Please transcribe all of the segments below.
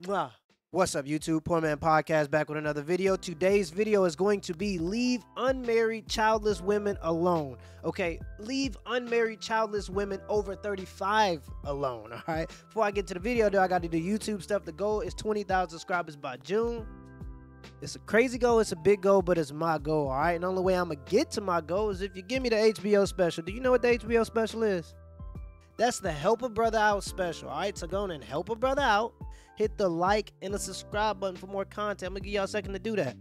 Mwah. What's up, YouTube? Poor Man Podcast back with another video. Today's video is going to be leave unmarried childless women alone. Okay, leave unmarried childless women over 35 alone. All right. Before I get to the video, though, I got to do YouTube stuff. The goal is 20,000 subscribers by June. It's a crazy goal. It's a big goal, but it's my goal. All right. And the only way I'm gonna get to my goal is if you give me the HBO special. Do you know what the HBO special is? That's the Help a Brother Out special. All right. So go on and help a brother out. Hit the like and the subscribe button for more content. I'm going to give y'all a second to do that.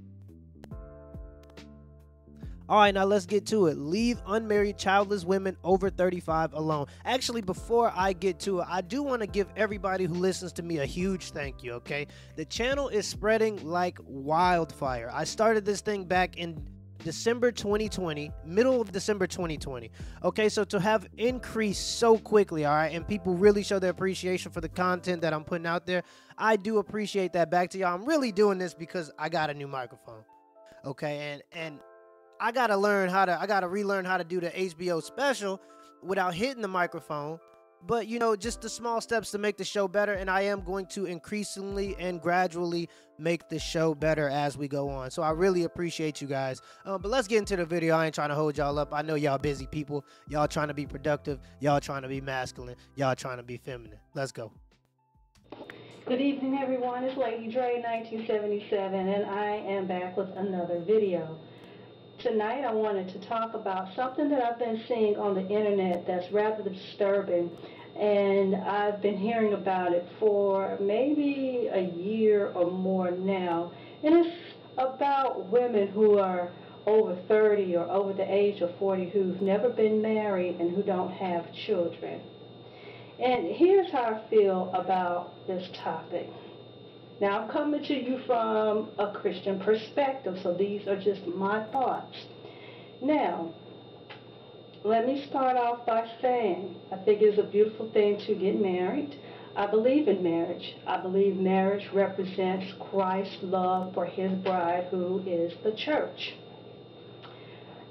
All right, now let's get to it. Leave unmarried childless women over 35 alone. Actually, before I get to it, I do want to give everybody who listens to me a huge thank you, okay? The channel is spreading like wildfire. I started this thing back in December 2020, middle of December 2020. Okay, so to have increased so quickly, all right, and people really show their appreciation for the content that I'm putting out there, I do appreciate that. Back to y'all. I'm really doing this because I got a new microphone. Okay, and I gotta relearn how to do the HBO special without hitting the microphone. But, you know, just the small steps to make the show better, and I am going to increasingly and gradually make the show better as we go on. So I really appreciate you guys. But let's get into the video. I ain't trying to hold y'all up. I know y'all busy people. Y'all trying to be productive. Y'all trying to be masculine. Y'all trying to be feminine. Let's go. Good evening, everyone. It's Lady Dre 1977, and I am back with another video. Tonight I wanted to talk about something that I've been seeing on the internet that's rather disturbing, and I've been hearing about it for maybe a year or more now, and it's about women who are over 30 or over the age of 40 who've never been married and who don't have children. And here's how I feel about this topic. Now, I'm coming to you from a Christian perspective, so these are just my thoughts. Now, let me start off by saying I think it's a beautiful thing to get married. I believe in marriage. I believe marriage represents Christ's love for his bride, who is the church.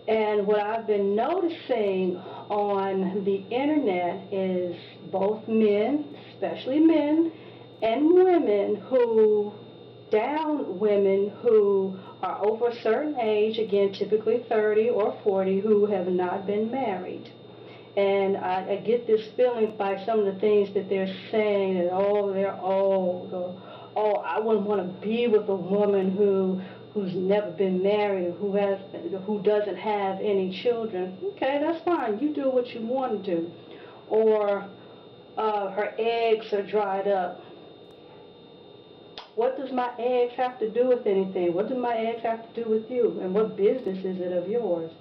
And what I've been noticing on the internet is both men, especially men, and women who down women who are over a certain age, again, typically 30 or 40, who have not been married. And I get this feeling by some of the things that they're saying, that, oh, they're old, or, oh, I wouldn't want to be with a woman who's never been married, who doesn't have any children. Okay, that's fine. You do what you want to do. Or her eggs are dried up. What does my eggs have to do with anything? What do my eggs have to do with you? And what business is it of yours?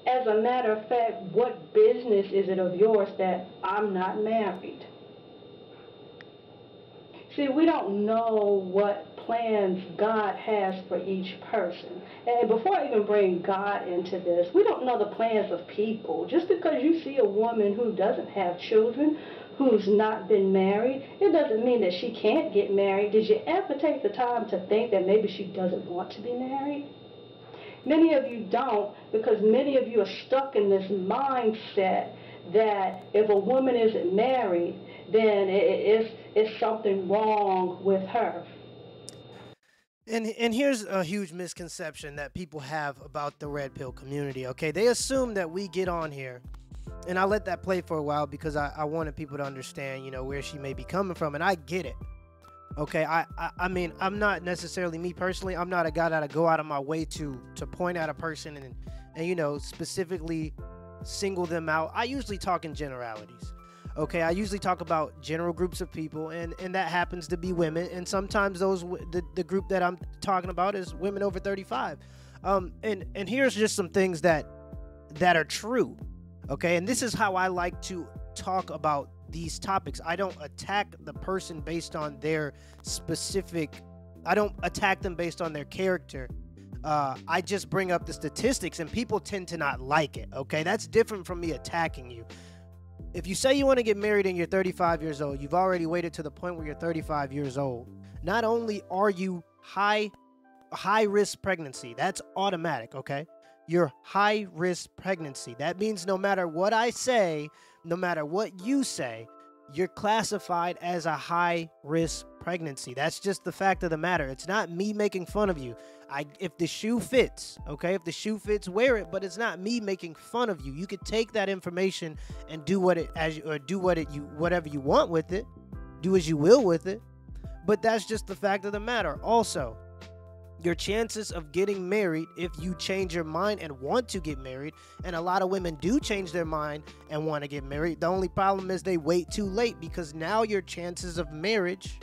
As a matter of fact, what business is it of yours that I'm not married? See, we don't know what plans God has for each person. And before I even bring God into this, we don't know the plans of people. Just because you see a woman who doesn't have children, who's not been married, it doesn't mean that she can't get married. Did you ever take the time to think that maybe she doesn't want to be married? Many of you don't, because many of you are stuck in this mindset that if a woman isn't married, then it's something wrong with her. And here's a huge misconception that people have about the red pill community, okay? They assume that we get on here, and I let that play for a while because I wanted people to understand, you know, where she may be coming from, and I get it. Okay, I mean, I'm not necessarily, me personally, I'm not a guy that'll go out of my way to point at a person and you know, specifically single them out. I usually talk in generalities. Okay, I usually talk about general groups of people, and that happens to be women, and sometimes the group that I'm talking about is women over 35. And here's just some things that are true. Okay, and this is how I like to talk about these topics. I don't attack the person based on their specific, I don't attack them based on their character. I just bring up the statistics, and people tend to not like it. Okay, that's different from me attacking you. If you say you want to get married and you're 35 years old, you've already waited to the point where you're 35 years old. Not only are you high risk pregnancy, that's automatic, okay? You're high risk pregnancy. That means no matter what I say, no matter what you say, you're classified as a high risk pregnancy. That's just the fact of the matter. It's not me making fun of you. If the shoe fits, okay, if the shoe fits, wear it, but it's not me making fun of you. You could take that information and do whatever you want with it. Do as you will with it. But that's just the fact of the matter. Also, your chances of getting married, if you change your mind and want to get married, and a lot of women do change their mind and want to get married, the only problem is they wait too late, because now your chances of marriage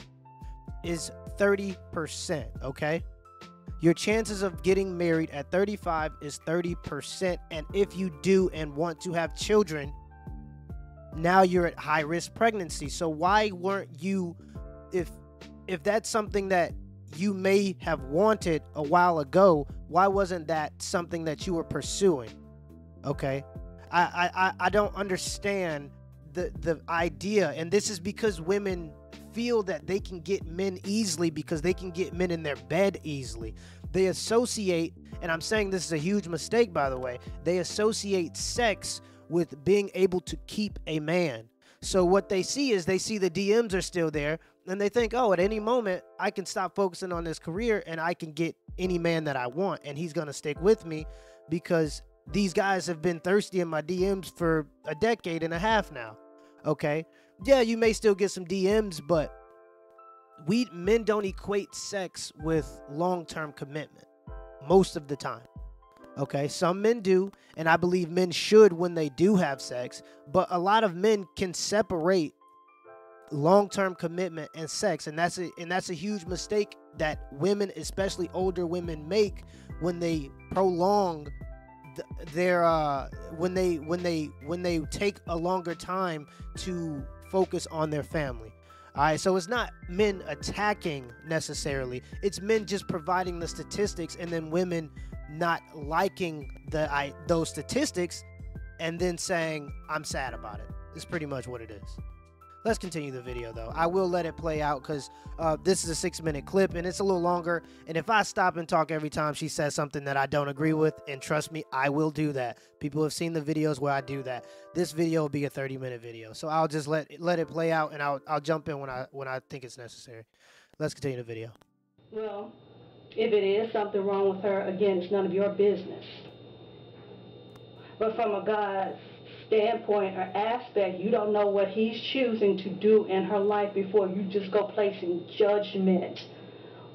is 30%, okay? Your chances of getting married at 35 is 30%, and if you do and want to have children, now you're at high risk pregnancy. So why weren't you, if that's something that you may have wanted a while ago, why wasn't that something that you were pursuing? Okay, I don't understand the idea, and this is because women feel that they can get men easily because they can get men in their bed easily. They associate, and I'm saying this is a huge mistake, by the way, they associate sex with being able to keep a man. So what they see is they see the DMs are still there, and they think, oh, at any moment I can stop focusing on this career and I can get any man that I want, and he's gonna stick with me because these guys have been thirsty in my DMs for a decade and a half now. Okay, yeah, you may still get some DMs, but men don't equate sex with long-term commitment most of the time. Okay, some men do, and I believe men should when they do have sex, but a lot of men can separate long-term commitment and sex, and that's a huge mistake that women, especially older women, make when they prolong when they take a longer time to focus on their family. All right, so it's not men attacking necessarily, it's men just providing the statistics, and then women not liking those statistics and then saying I'm sad about it. It's pretty much what it is. Let's continue the video, though. I will let it play out because this is a 6-minute clip and it's a little longer. And if I stop and talk every time she says something that I don't agree with, and trust me, I will do that. People have seen the videos where I do that. This video will be a 30-minute video, so I'll just let it play out, and I'll jump in when I think it's necessary. Let's continue the video. Well, if it is something wrong with her, again, it's none of your business. But from a God's standpoint or aspect, you don't know what he's choosing to do in her life before you just go placing judgment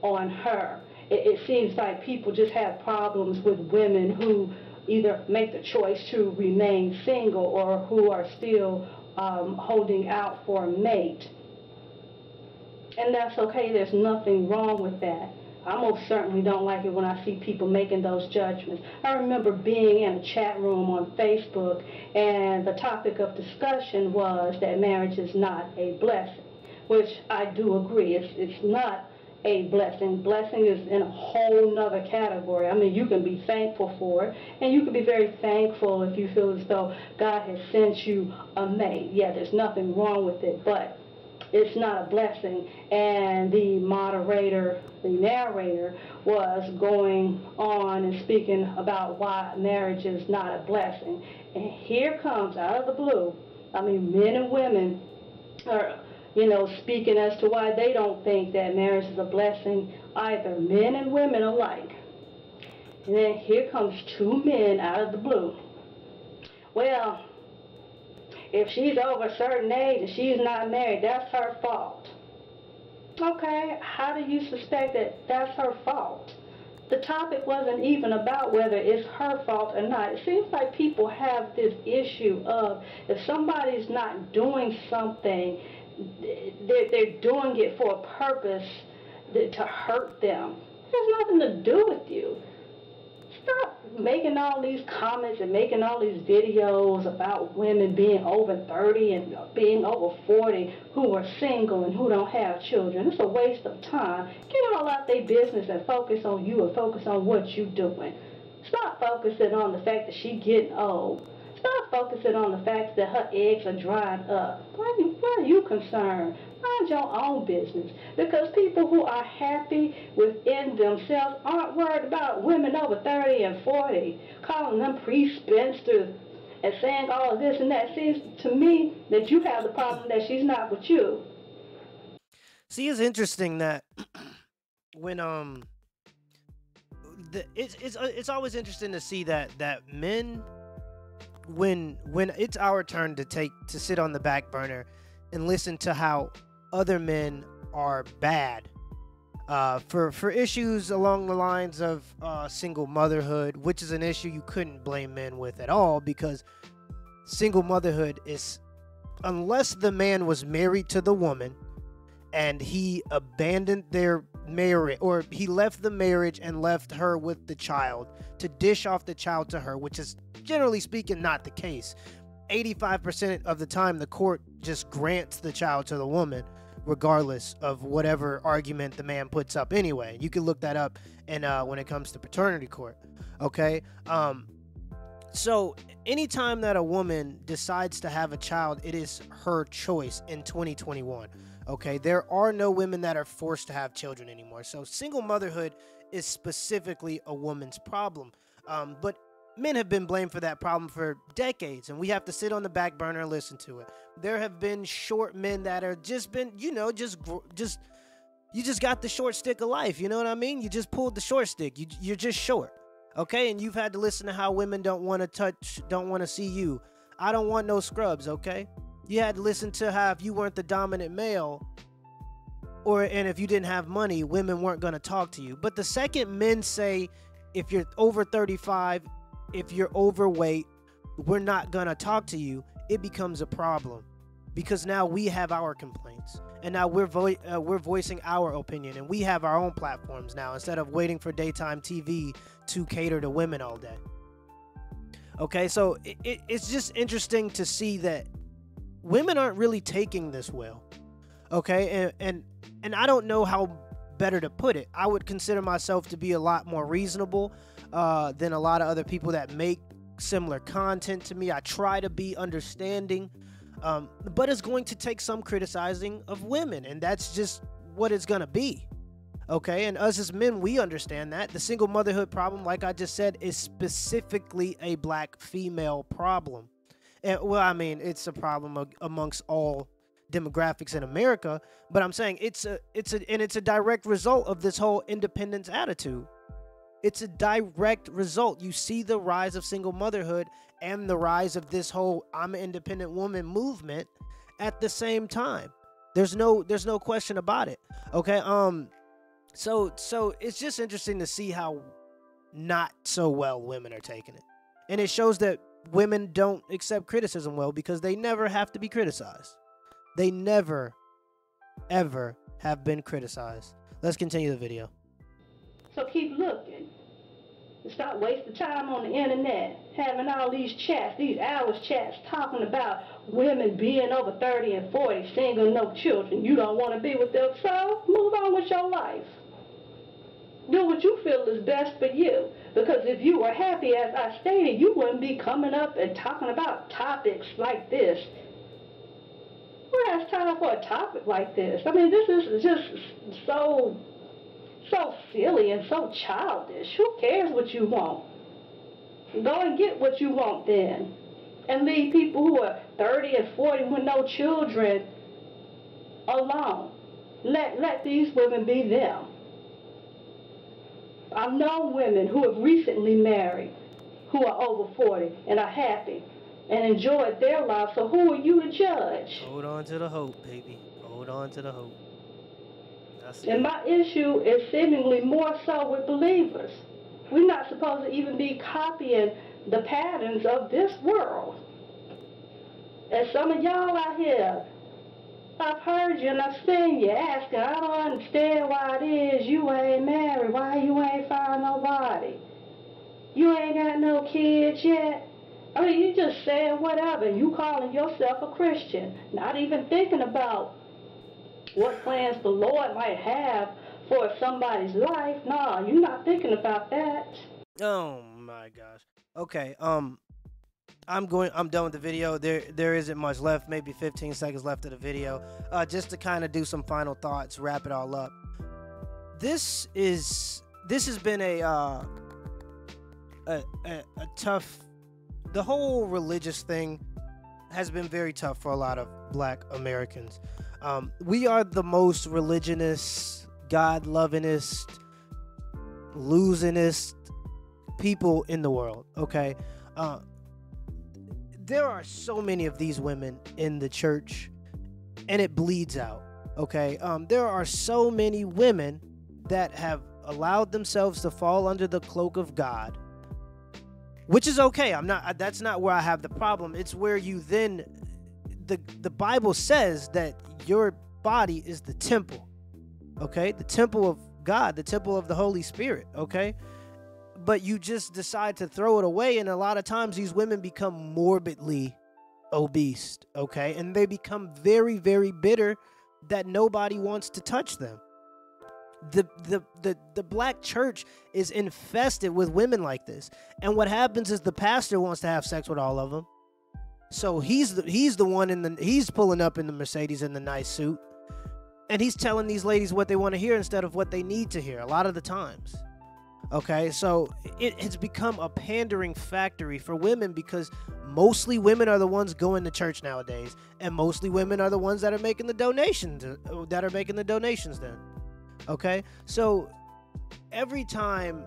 on her. It seems like people just have problems with women who either make the choice to remain single or who are still holding out for a mate. And that's okay. There's nothing wrong with that. I most certainly don't like it when I see people making those judgments. I remember being in a chat room on Facebook, and the topic of discussion was that marriage is not a blessing, which I do agree. It's not a blessing. Blessing is in a whole nother category. I mean, you can be thankful for it, and you can be very thankful if you feel as though God has sent you a mate. Yeah, there's nothing wrong with it, but it's not a blessing. And the narrator was going on and speaking about why marriage is not a blessing. And here comes out of the blue, I mean, men and women are, speaking as to why they don't think that marriage is a blessing either, men and women alike. And then here comes two men out of the blue. Well, if she's over a certain age and she's not married, that's her fault. Okay, how do you suspect that that's her fault? The topic wasn't even about whether it's her fault or not. It seems like people have this issue of if somebody's not doing something, they're doing it for a purpose to hurt them. It has nothing to do with you. Stop making all these comments and making all these videos about women being over 30 and being over 40 who are single and who don't have children. It's a waste of time. Get all out their business and focus on you and focus on what you're doing. Stop focusing on the fact that she's getting old. Stop focusing on the fact that her eggs are drying up. Why are you concerned? Mind your own business. Because people who are happy within themselves aren't worried about women over 30 and 40, calling them pre-spinsters and saying all of this and that. Seems to me that you have the problem that she's not with you. See, it's interesting that when it's always interesting to see that men, when it's our turn to sit on the back burner and listen to how other men are bad for issues along the lines of single motherhood, which is an issue you couldn't blame men with at all, because single motherhood is, unless the man was married to the woman and he abandoned their marriage, or he left the marriage and left her with the child to dish off the child to her, which is generally speaking not the case. 85% of the time the court just grants the child to the woman, regardless of whatever argument the man puts up anyway. You can look that up and when it comes to paternity court. Okay, so anytime that a woman decides to have a child, it is her choice in 2021. Okay, there are no women that are forced to have children anymore. So single motherhood is specifically a woman's problem. But men have been blamed for that problem for decades, and we have to sit on the back burner and listen to it. There have been short men that are just been, you just got the short stick of life. You know what I mean? You just pulled the short stick. You're just short. Okay, and you've had to listen to how women don't want to touch, don't want to see you. I don't want no scrubs. Okay. You had to listen to how if you weren't the dominant male, and if you didn't have money, women weren't going to talk to you. But the second men say, if you're over 35, if you're overweight, we're not going to talk to you, it becomes a problem, because now we have our complaints, and now we're voicing our opinion, and we have our own platforms now, instead of waiting for daytime TV to cater to women all day. Okay, so it's just interesting to see that women aren't really taking this well. Okay, and I don't know how better to put it. I would consider myself to be a lot more reasonable than a lot of other people that make similar content to me. I try to be understanding, but it's going to take some criticizing of women, and that's just what it's gonna be. Okay, and us as men, we understand that the single motherhood problem, like I just said, is specifically a black female problem. And, well, I mean, it's a problem amongst all demographics in America, but I'm saying it's a direct result of this whole independence attitude. It's a direct result. You see the rise of single motherhood and the rise of this whole I'm an independent woman movement at the same time. There's no question about it. Okay, so it's just interesting to see how not so well women are taking it, and it shows that women don't accept criticism well, because they never have to be criticized. They never, ever have been criticized. Let's continue the video. So keep looking. Stop wasting time on the internet, having all these chats, these hours chats, talking about women being over 30 and 40, single, no children. You don't want to be with them, so move on with your life. Do what you feel is best for you. Because if you were happy, as I stated, you wouldn't be coming up and talking about topics like this. Who has time for a topic like this? I mean, this is just so silly and so childish. Who cares what you want? Go and get what you want then. And leave people who are 30 and 40 with no children alone. Let these women be them. I've known women who have recently married, who are over 40 and are happy and enjoyed their life, so who are you to judge? Hold on to the hope, baby. Hold on to the hope. And my issue is seemingly more so with believers. We're not supposed to even be copying the patterns of this world. And some of y'all out here, I've heard you and I've seen you asking, I don't understand why it is you ain't married, why you ain't found nobody. You ain't got no kids yet. I mean, you just saying whatever. You calling yourself a Christian, not even thinking about what plans the Lord might have for somebody's life. No, you're not thinking about that. Oh my gosh. Okay, I'm done with the video. There isn't much left, maybe 15 seconds left of the video. Just to kind of do some final thoughts, wrap it all up. This has been a tough, the whole religious thing has been very tough for a lot of black Americans. We are the most religionist, God-lovingest, losingest people in the world, okay? There are so many of these women in the church, and it bleeds out, okay? There are so many women that have allowed themselves to fall under the cloak of God, which is okay. That's not where I have the problem. It's where you then, the Bible says that your body is the temple, okay? The temple of God, the temple of the Holy Spirit, okay? But you just decide to throw it away, and a lot of times these women become morbidly obese, okay? And they become very, very bitter that nobody wants to touch them. The black church is infested with women like this, and what happens is the pastor wants to have sex with all of them, so he's the one he's pulling up in the Mercedes in the nice suit, and he's telling these ladies what they want to hear instead of what they need to hear a lot of the times. Okay, so it has become a pandering factory for women, because mostly women are the ones going to church nowadays, and mostly women are the ones that are making the donations then. Okay, so every time,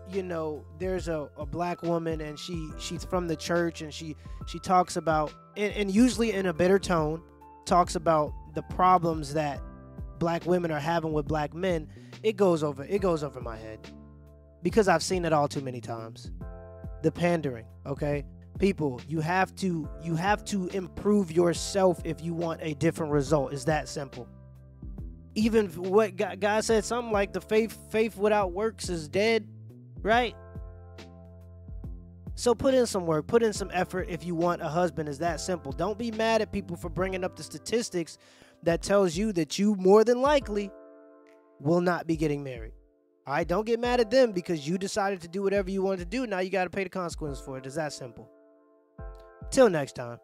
you know, there's a black woman and she's from the church, and she talks about, and usually in a bitter tone, talks about the problems that black women are having with black men, it goes over my head, because I've seen it all too many times. The pandering, okay? People, you have to improve yourself if you want a different result. It's that simple. Even what God said, something like the faith without works is dead, right? So put in some work, put in some effort if you want a husband. It's that simple. Don't be mad at people for bringing up the statistics that tells you that you more than likely will not be getting married. All right, don't get mad at them because you decided to do whatever you wanted to do. Now you got to pay the consequences for it. It's that simple. Till next time.